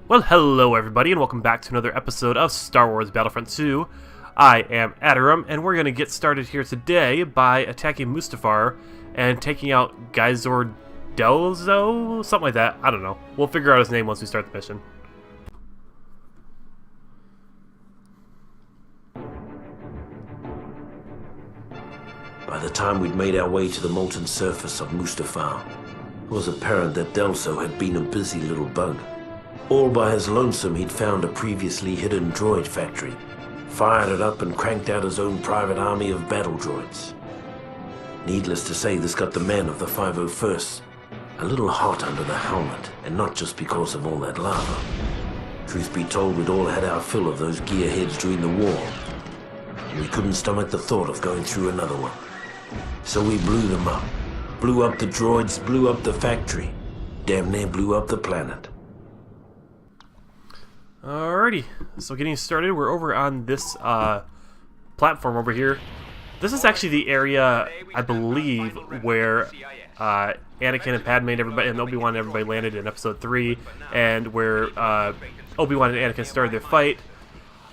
Well, hello everybody, and welcome back to another episode of Star Wars Battlefront II. I am Atyrum, and we're going to get started here today by attacking Mustafar and taking out Gizor Delzo? Something like that. I don't know. We'll figure out his name once we start the mission. By the time we'd made our way to the molten surface of Mustafar, it was apparent that Delso had been a busy little bug. All by his lonesome, he'd found a previously hidden droid factory, fired it up and cranked out his own private army of battle droids. Needless to say, this got the men of the 501st a little hot under the helmet, and not just because of all that lava. Truth be told, we'd all had our fill of those gearheads during the war, and we couldn't stomach the thought of going through another one. So we blew them up. Blew up the droids, blew up the factory. Damn near blew up the planet. Alrighty, so getting started, we're over on this platform over here. This is actually the area, I believe, where Anakin and Padme and everybody and Obi-Wan and everybody landed in Episode 3, and where Obi-Wan and Anakin started their fight.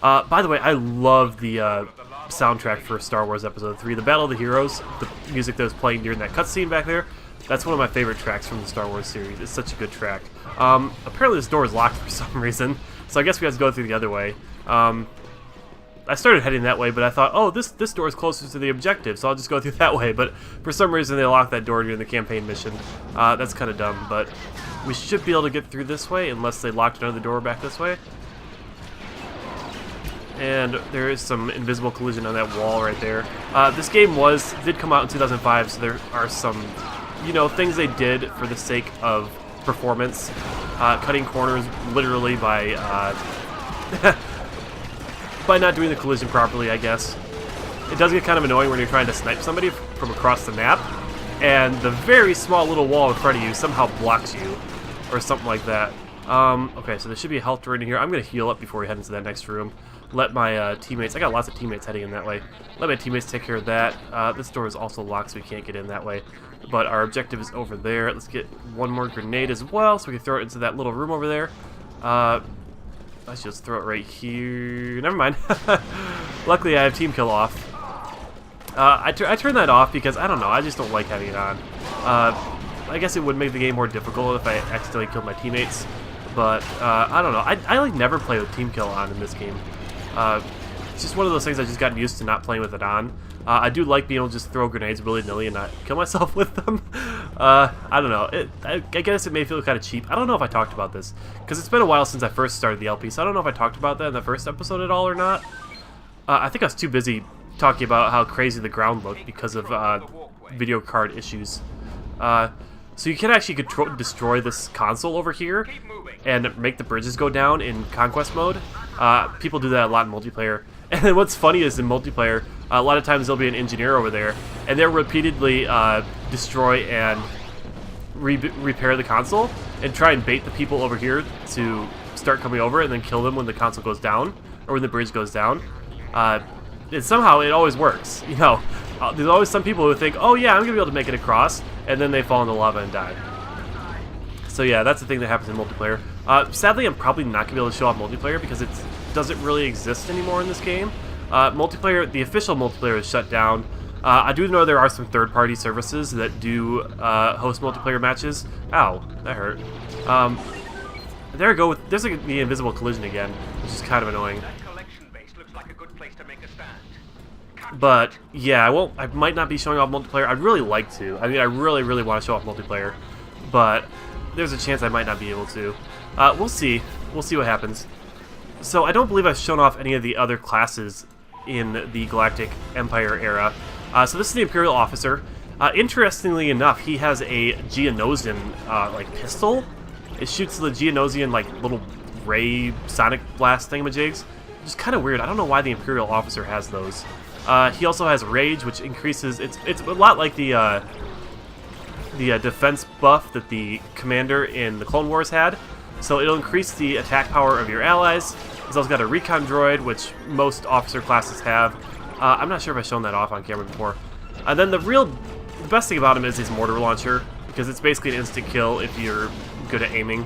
By the way, I love the soundtrack for Star Wars Episode 3. The Battle of the Heroes, the music that was playing during that cutscene back there, that's one of my favorite tracks from the Star Wars series. It's such a good track. Apparently this door is locked for some reason, so I guess we have to go through the other way. I started heading that way, but I thought, oh, this door is closer to the objective, so I'll just go through that way. But for some reason, they locked that door during the campaign mission. That's kind of dumb, but we should be able to get through this way, unless they locked another door back this way. And there is some invisible collision on that wall right there. This game did come out in 2005, so there are some, things they did for the sake of performance, cutting corners literally by by not doing the collision properly, I guess. It does get kind of annoying when you're trying to snipe somebody from across the map, and the very small little wall in front of you somehow blocks you, or something like that. Okay, so there should be a health droid in here. I'm going to heal up before we head into that next room. Let my teammates, I got lots of teammates heading in that way. Let my teammates take care of that. This door is also locked, so we can't get in that way. But our objective is over there. Let's get one more grenade as well, so we can throw it into that little room over there. Let's just throw it right here. Never mind. Luckily, I have team kill off. I turned that off because, I don't know, I just don't like having it on. I guess it would make the game more difficult if I accidentally killed my teammates. But, I don't know. I like never play with team kill on in this game. It's just one of those things I just gotten used to not playing with it on. I do like being able to just throw grenades willy-nilly and not kill myself with them. I don't know. I guess it may feel kind of cheap. I don't know if I talked about this, because it's been a while since I first started the LP, so I don't know if I talked about that in the first episode at all or not. I think I was too busy talking about how crazy the ground looked because of video card issues. So you can actually destroy this console over here and make the bridges go down in Conquest mode. People do that a lot in multiplayer. And then what's funny is in multiplayer, a lot of times there'll be an engineer over there, and they'll repeatedly destroy and repair the console and try and bait the people over here to start coming over and then kill them when the console goes down or when the bridge goes down. And somehow it always works. There's always some people who think, oh yeah, I'm gonna be able to make it across, and then they fall in the lava and die. So yeah, that's the thing that happens in multiplayer. Sadly, I'm probably not gonna be able to show off multiplayer because it doesn't really exist anymore in this game. Multiplayer, the official multiplayer is shut down. I do know there are some third-party services that do host multiplayer matches. Ow, that hurt. There we go. There's like the invisible collision again, which is kind of annoying. But yeah, I might not be showing off multiplayer. I'd really like to. I mean, I really want to show off multiplayer, but there's a chance I might not be able to. We'll see. We'll see what happens. So I don't believe I've shown off any of the other classes in the Galactic Empire era. So this is the Imperial Officer. Interestingly enough, he has a Geonosian like pistol. It shoots the Geonosian like little ray sonic blast thingamajigs, which is kind of weird. I don't know why the Imperial Officer has those. He also has Rage, which increases. It's a lot like the defense buff that the commander in the Clone Wars had. So it'll increase the attack power of your allies. He's also got a recon droid, which most officer classes have. I'm not sure if I've shown that off on camera before. And then the best thing about him is his mortar launcher, because it's basically an instant kill if you're good at aiming.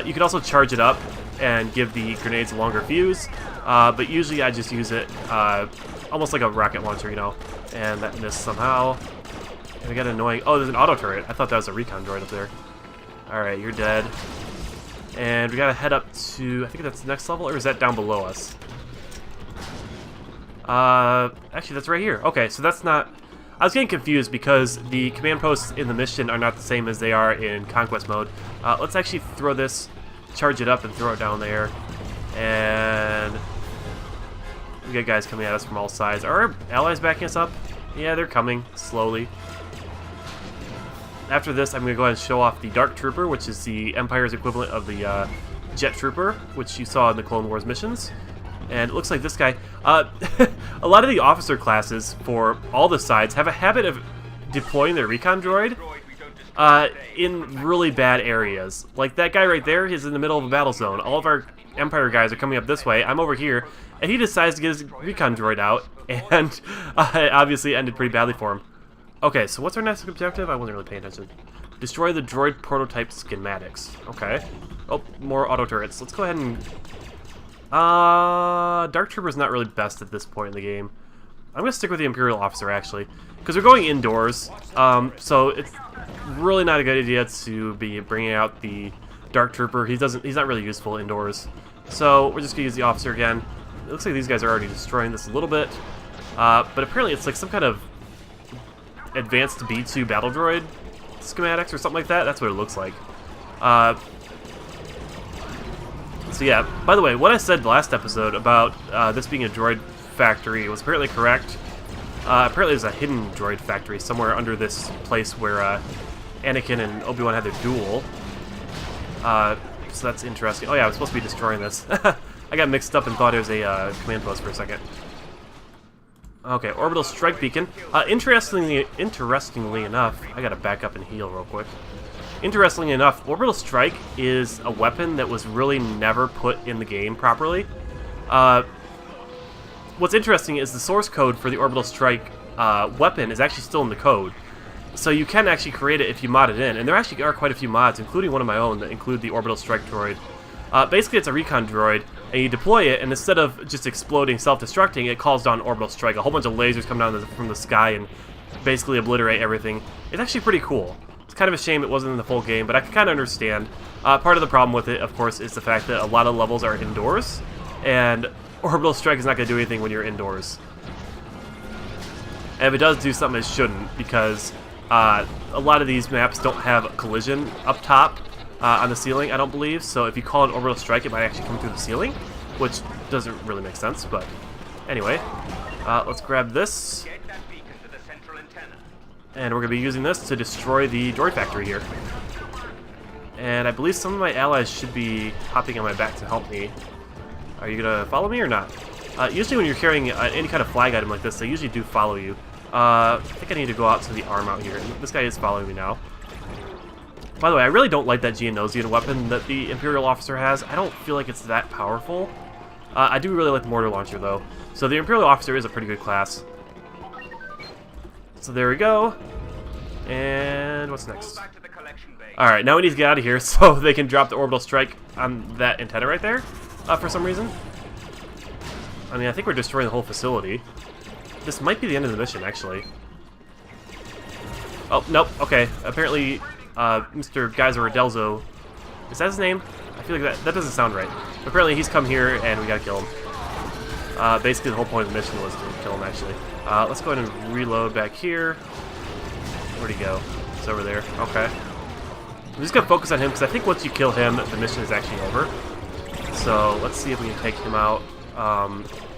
You can also charge it up and give the grenades a longer fuse, but usually I just use it almost like a rocket launcher, you know. And that missed somehow. And we got an annoying... Oh, there's an auto turret. I thought that was a recon droid up there. Alright, you're dead. And we gotta head up to... I think that's the next level, or is that down below us? Actually, that's right here. Okay, so that's not... I was getting confused because the command posts in the mission are not the same as they are in Conquest mode. Let's actually throw this, charge it up, and throw it down there. And... we got guys coming at us from all sides. Are our allies backing us up? Yeah, they're coming, slowly. After this, I'm going to go ahead and show off the Dark Trooper, which is the Empire's equivalent of the Jet Trooper, which you saw in the Clone Wars missions. And it looks like this guy... a lot of the officer classes for all the sides have a habit of deploying their recon droid in really bad areas. Like that guy right there, he's in the middle of a battle zone. All of our Empire guys are coming up this way. I'm over here, and he decides to get his recon droid out, and it obviously ended pretty badly for him. Okay, so what's our next objective? I wasn't really paying attention. Destroy the droid prototype schematics. Okay. Oh, more auto turrets. Let's go ahead and... Dark Trooper's not really best at this point in the game. I'm going to stick with the Imperial Officer, actually. Because we're going indoors, so it's really not a good idea to be bringing out the Dark Trooper. He's not really useful indoors. So we're just going to use the Officer again. It looks like these guys are already destroying this a little bit. But apparently it's like some kind of advanced B2 battle droid schematics or something like that. That's what it looks like. So yeah, by the way, what I said last episode about this being a droid factory was apparently correct. Apparently there's a hidden droid factory somewhere under this place where Anakin and Obi-Wan had their duel. So that's interesting. Oh yeah, I was supposed to be destroying this. I got mixed up and thought it was a command post for a second. Okay, orbital strike beacon. Interestingly enough, I gotta back up and heal real quick. Interestingly enough, orbital strike is a weapon that was really never put in the game properly. What's interesting is the source code for the orbital strike weapon is actually still in the code. So you can actually create it if you mod it in, and there actually are quite a few mods, including one of my own, that include the orbital strike droid. Basically, it's a recon droid, and you deploy it, and instead of just exploding, self-destructing, it calls down orbital strike. A whole bunch of lasers come down from the sky and basically obliterate everything. It's actually pretty cool. It's kind of a shame it wasn't in the full game, but I can kind of understand. Part of the problem with it, of course, is the fact that a lot of levels are indoors, and orbital strike is not going to do anything when you're indoors. And if it does do something, it shouldn't, because a lot of these maps don't have collision up top. On the ceiling, I don't believe, so if you call an orbital strike, it might actually come through the ceiling, which doesn't really make sense, but anyway. Let's grab this, and we're going to be using this to destroy the droid factory here. And I believe some of my allies should be hopping on my back to help me. Are you going to follow me or not? Usually when you're carrying any kind of flag item like this, they usually do follow you. I think I need to go out to the arm out here. This guy is following me now. By the way, I really don't like that Geonosian weapon that the Imperial Officer has. I don't feel like it's that powerful. I do really like the mortar launcher, though. So the Imperial Officer is a pretty good class. So there we go. And what's next? Alright, now we need to get out of here so they can drop the orbital strike on that antenna right there, for some reason. I mean, I think we're destroying the whole facility. This might be the end of the mission, actually. Oh, nope, okay. Apparently... Mr. Geyser Delzo, is that his name? I feel like that doesn't sound right. Apparently he's come here and we gotta kill him. Basically the whole point of the mission was to kill him, actually. Let's go ahead and reload back here. Where'd he go? It's over there. Okay. I'm just gonna focus on him because I think once you kill him, the mission is actually over. So let's see if we can take him out.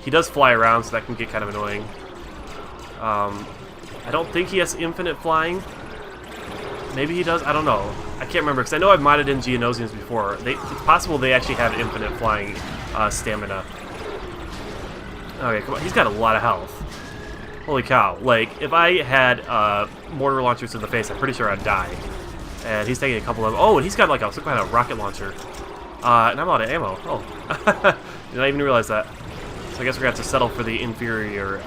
He does fly around, so that can get kind of annoying. I don't think he has infinite flying. Maybe he does? I don't know. I can't remember, because I know I've modded in Geonosians before. It's possible they actually have infinite flying stamina. Okay, come on. He's got a lot of health. Holy cow. Like, if I had mortar launchers in the face, I'm pretty sure I'd die. And he's taking a couple of... Oh, and he's got like some kind of rocket launcher. And I'm out of ammo. Oh. Did I even realize that? So I guess we're going to have to settle for the inferior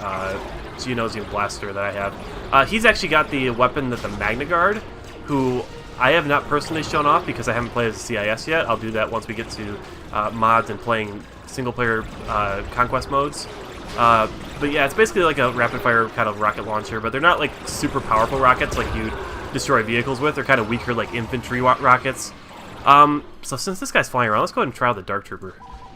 Geonosian blaster that I have. He's actually got the weapon that the Magna Guard, who I have not personally shown off because I haven't played as a CIS yet. I'll do that once we get to mods and playing single-player conquest modes. But yeah, it's basically like a rapid-fire kind of rocket launcher, but they're not like super powerful rockets like you'd destroy vehicles with. They're kind of weaker, like infantry rockets. So since this guy's flying around, let's go ahead and try out the Dark Trooper.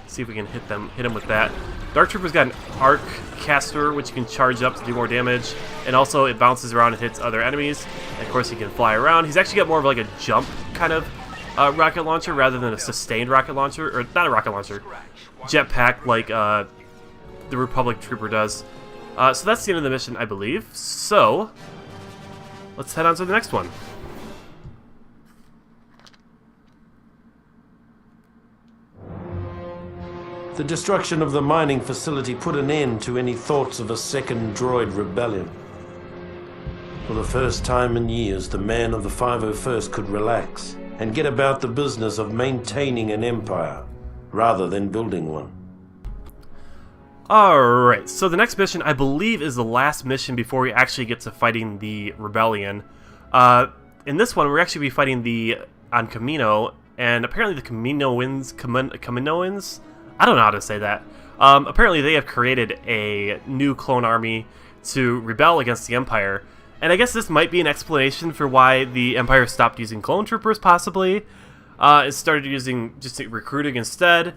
See if we can hit him with that. Dark Trooper's got an arc caster, which you can charge up to do more damage, and also it bounces around and hits other enemies. And of course, he can fly around. He's actually got more of like a jump kind of rocket launcher rather than a sustained rocket launcher, or not a rocket launcher, jetpack like the Republic Trooper does. So that's the end of the mission, I believe. So let's head on to the next one. The destruction of the mining facility put an end to any thoughts of a second droid rebellion. For the first time in years, the man of the 501st could relax and get about the business of maintaining an empire, rather than building one. Alright, so the next mission, I believe, is the last mission before we actually get to fighting the rebellion. In this one, we're actually be fighting on Kamino, and apparently the Kaminoans? I don't know how to say that. Apparently they have created a new clone army to rebel against the Empire. And I guess this might be an explanation for why the Empire stopped using clone troopers, possibly. It started using just recruiting instead.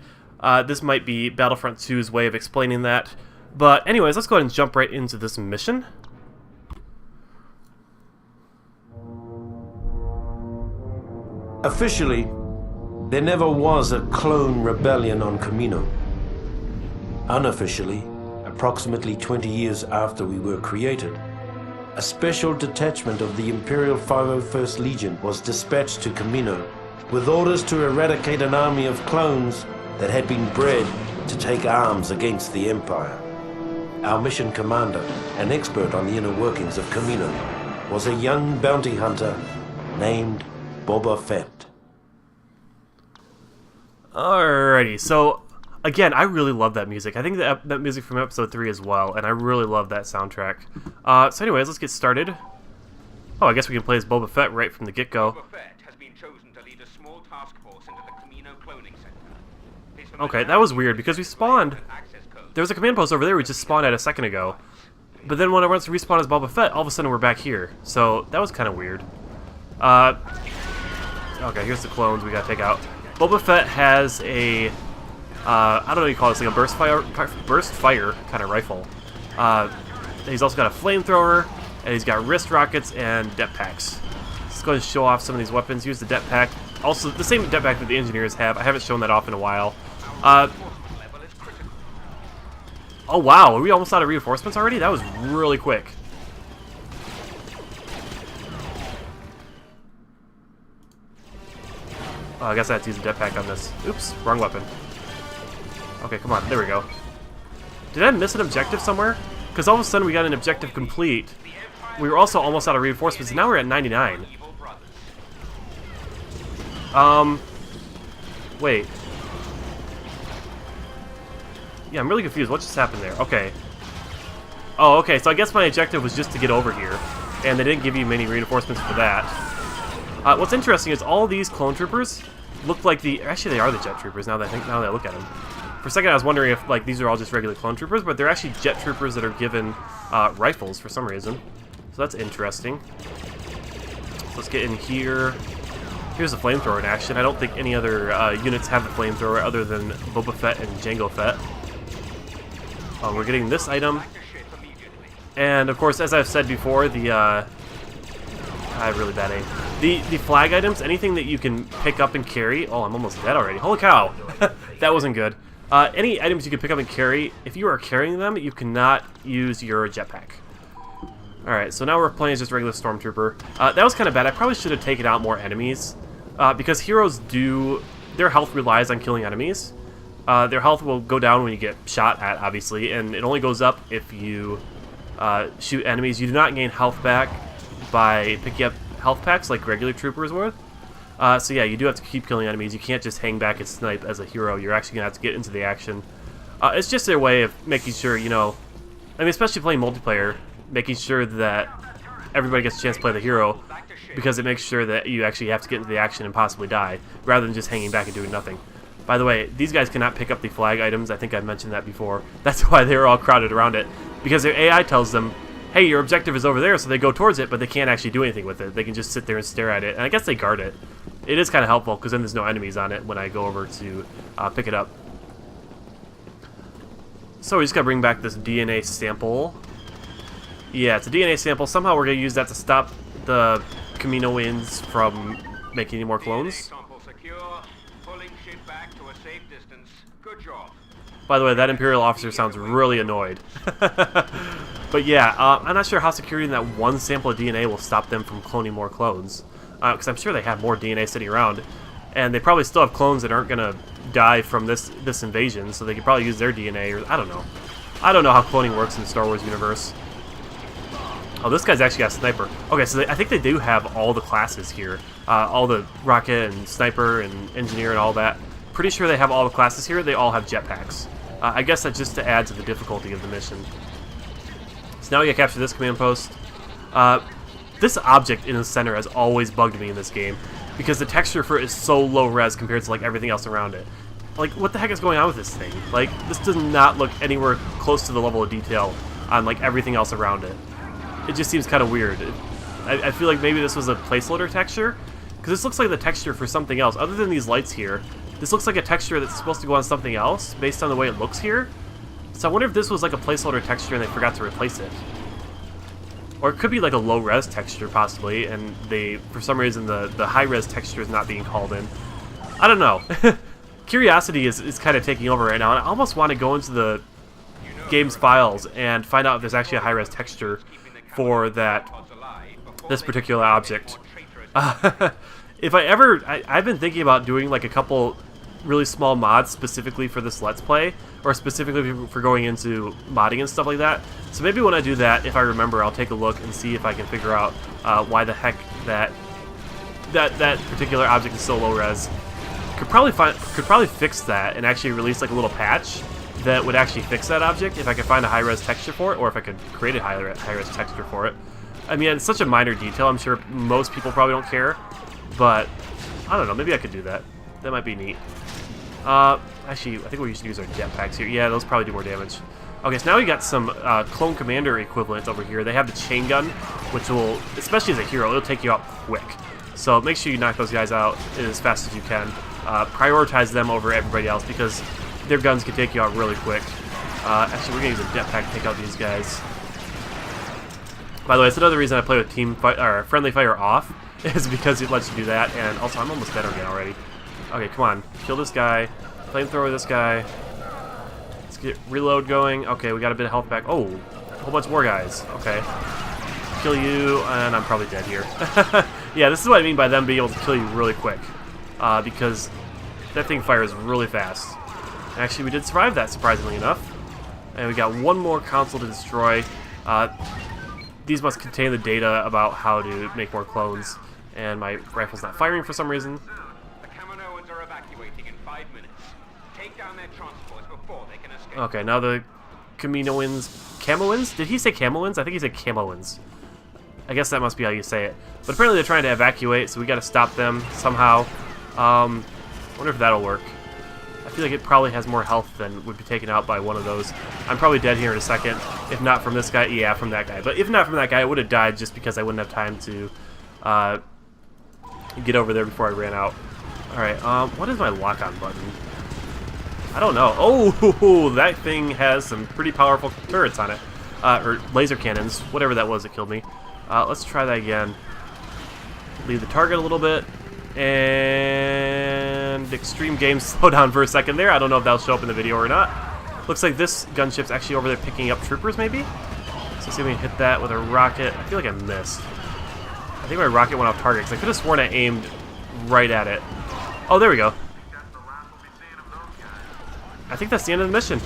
This might be Battlefront 2's way of explaining that. But anyways, let's go ahead and jump right into this mission. Officially, there never was a clone rebellion on Kamino. Unofficially, approximately 20 years after we were created, a special detachment of the Imperial 501st Legion was dispatched to Kamino with orders to eradicate an army of clones that had been bred to take arms against the Empire. Our mission commander, an expert on the inner workings of Kamino, was a young bounty hunter named Boba Fett. Alrighty, so again, I really love that music. I think that music from episode 3 as well, and I really love that soundtrack. So anyways, let's get started. Oh, I guess we can play as Boba Fett right from the get-go. Boba Fett has been chosen to lead a small task force into the Kamino cloning center. Okay, that was weird because we spawned. There was a command post over there we just spawned at a second ago. But then when I went to respawn as Boba Fett, all of a sudden we're back here. So that was kind of weird. Okay, here's the clones we gotta take out. Boba Fett has a, I don't know what you call this, like a burst fire kind of rifle. He's also got a flamethrower, and he's got wrist rockets and jetpacks. Let's go ahead and show off some of these weapons. Use the jetpack. Also, the same jetpack that the engineers have. I haven't shown that off in a while. Oh wow, are we almost out of reinforcements already? That was really quick. Oh, I guess I have to use a jetpack on this. Oops, wrong weapon. Okay, come on, there we go. Did I miss an objective somewhere? Because all of a sudden we got an objective complete. We were also almost out of reinforcements, and now we're at 99. Wait. Yeah, I'm really confused. What just happened there? Okay. Oh, okay, so I guess my objective was just to get over here, and they didn't give you many reinforcements for that. What's interesting is all these clone troopers look like actually they are the jet troopers now that I look at them. For a second I was wondering if like these are all just regular clone troopers, but they're actually jet troopers that are given rifles for some reason. So that's interesting. So let's get in here. Here's the flamethrower in action. I don't think any other units have the flamethrower other than Boba Fett and Jango Fett. We're getting this item. And of course, as I've said before, I have really bad aim. The flag items, anything that you can pick up and carry. Oh, I'm almost dead already. Holy cow! That wasn't good. Any items you can pick up and carry, if you are carrying them, you cannot use your jetpack. Alright, so now we're playing as just regular Stormtrooper. That was kind of bad. I probably should have taken out more enemies. Because heroes their health relies on killing enemies. Their health will go down when you get shot at, obviously, and it only goes up if you shoot enemies. You do not gain health back by picking up health packs like regular troopers would. So yeah, you do have to keep killing enemies. You can't just hang back and snipe as a hero. You're actually going to have to get into the action. It's just their way of making sure, you know, I mean, especially playing multiplayer, making sure that everybody gets a chance to play the hero, because it makes sure that you actually have to get into the action and possibly die, rather than just hanging back and doing nothing. By the way, these guys cannot pick up the flag items. I think I mentioned that before. That's why they're all crowded around it, because their AI tells them, hey, your objective is over there, so they go towards it, but they can't actually do anything with it. They can just sit there and stare at it, and I guess they guard it. It is kind of helpful, because then there's no enemies on it when I go over to pick it up. So we just gotta bring back this DNA sample. Yeah, it's a DNA sample. Somehow we're gonna use that to stop the Kaminoans from making any more clones. By the way, that Imperial Officer sounds really annoyed. But yeah, I'm not sure how securing that one sample of DNA will stop them from cloning more clones. Because I'm sure they have more DNA sitting around. And they probably still have clones that aren't going to die from this invasion, so they could probably use their DNA, or I don't know. I don't know how cloning works in the Star Wars universe. Oh, this guy's actually got a sniper. Okay, so I think they do have all the classes here. All the rocket and sniper and engineer and all that. Pretty sure they have all the classes here. They all have jetpacks. I guess that's just to add to the difficulty of the mission. So now we gotta capture this command post. This object in the center has always bugged me in this game, because the texture for it is so low res compared to like everything else around it. Like, what the heck is going on with this thing? Like, this does not look anywhere close to the level of detail on like everything else around it. It just seems kind of weird. I feel like maybe this was a placeholder texture, because this looks like the texture for something else other than these lights here. This looks like a texture that's supposed to go on something else based on the way it looks here. So I wonder if this was like a placeholder texture and they forgot to replace it. Or it could be like a low-res texture, possibly, and they, for some reason, the high-res texture is not being called in. I don't know. Curiosity is kind of taking over right now, and I almost want to go into the game's files and find out if there's actually a high-res texture for this particular object. If I ever... I've been thinking about doing like a couple really small mods specifically for this Let's Play, or specifically for going into modding and stuff like that. So maybe when I do that, if I remember, I'll take a look and see if I can figure out why the heck that particular object is so low res. Could probably fix that and actually release like a little patch that would actually fix that object if I could find a high res texture for it, or if I could create a high res texture for it. I mean, it's such a minor detail. I'm sure most people probably don't care, but I don't know. Maybe I could do that. That might be neat. Actually, I think we should use our jetpacks here. Yeah, those probably do more damage. Okay, so now we got some Clone Commander equivalents over here. They have the chain gun, which will, especially as a hero, it'll take you out quick. So make sure you knock those guys out as fast as you can. Prioritize them over everybody else, because their guns can take you out really quick. Actually, we're going to use a jetpack to take out these guys. By the way, it's another reason I play with friendly fire off, is because it lets you do that. And also, I'm almost dead again already. Okay, come on. Kill this guy. Flamethrower this guy. Let's get reload going. Okay, we got a bit of health back. Oh, a whole bunch more guys. Okay. Kill you, and I'm probably dead here. Yeah, this is what I mean by them being able to kill you really quick. Because that thing fires really fast. Actually, we did survive that, surprisingly enough. And we got one more console to destroy. These must contain the data about how to make more clones. And my rifle's not firing for some reason. The Kaminoans are evacuating in 5 minutes. Take down their transports before they can escape. Okay, now the Kaminoans... Camoans? Did he say Camoans? I think he said Camoans. I guess that must be how you say it. But apparently they're trying to evacuate, so we gotta stop them somehow. Wonder if that'll work. I feel like it probably has more health than would be taken out by one of those. I'm probably dead here in a second. If not from this guy, yeah, from that guy. But if not from that guy, I would have died just because I wouldn't have time to get over there before I ran out. Alright, what is my lock-on button? I don't know. Oh, that thing has some pretty powerful turrets on it. Or laser cannons, whatever that was that killed me. Let's try that again. Leave the target a little bit. And extreme game slow down for a second there. I don't know if that'll show up in the video or not. Looks like this gunship's actually over there picking up troopers, maybe? So let's see if we can hit that with a rocket. I feel like I missed. I think my rocket went off target, because I could have sworn I aimed right at it. Oh, there we go. I think that's the end of the mission.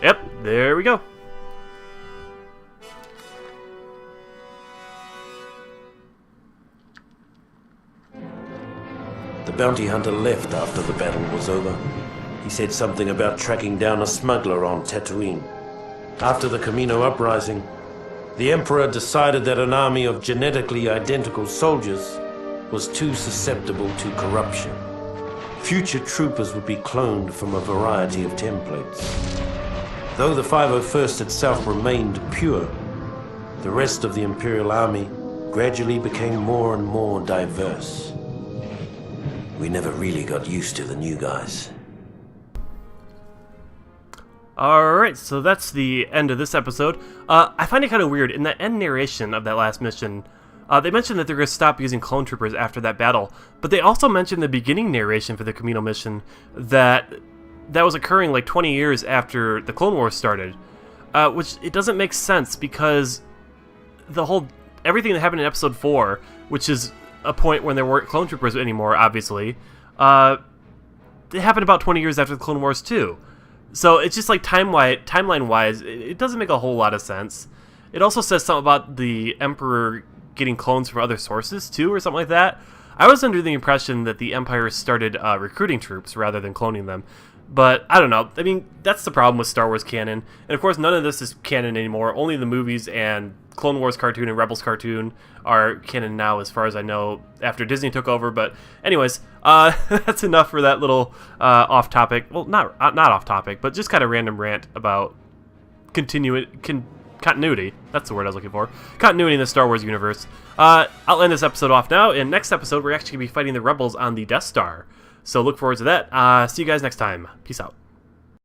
Yep, there we go. The bounty hunter left after the battle was over. He said something about tracking down a smuggler on Tatooine. After the Kamino uprising, the Emperor decided that an army of genetically identical soldiers was too susceptible to corruption. Future troopers would be cloned from a variety of templates. Though the 501st itself remained pure, the rest of the Imperial Army gradually became more and more diverse. We never really got used to the new guys. Alright, so that's the end of this episode. I find it kind of weird. In the end narration of that last mission, they mentioned that they're going to stop using clone troopers after that battle, but they also mentioned the beginning narration for the Kamino mission that was occurring like 20 years after the Clone Wars started, which it doesn't make sense because everything that happened in Episode 4, which is a point when there weren't clone troopers anymore, obviously, it happened about 20 years after the Clone Wars too. So it's just like timeline-wise, it doesn't make a whole lot of sense. It also says something about the Emperor getting clones from other sources too, or something like that. I was under the impression that the Empire started recruiting troops rather than cloning them. But I don't know. I mean, that's the problem with Star Wars canon. And of course, none of this is canon anymore. Only the movies and Clone Wars cartoon and Rebels cartoon are canon now, as far as I know, after Disney took over. But anyways, that's enough for that little off-topic. Well, not off-topic, but just kind of random rant about continuity. That's the word I was looking for. Continuity in the Star Wars universe. I'll end this episode off now. In next episode, we're actually going to be fighting the Rebels on the Death Star. So look forward to that. See you guys next time. Peace out.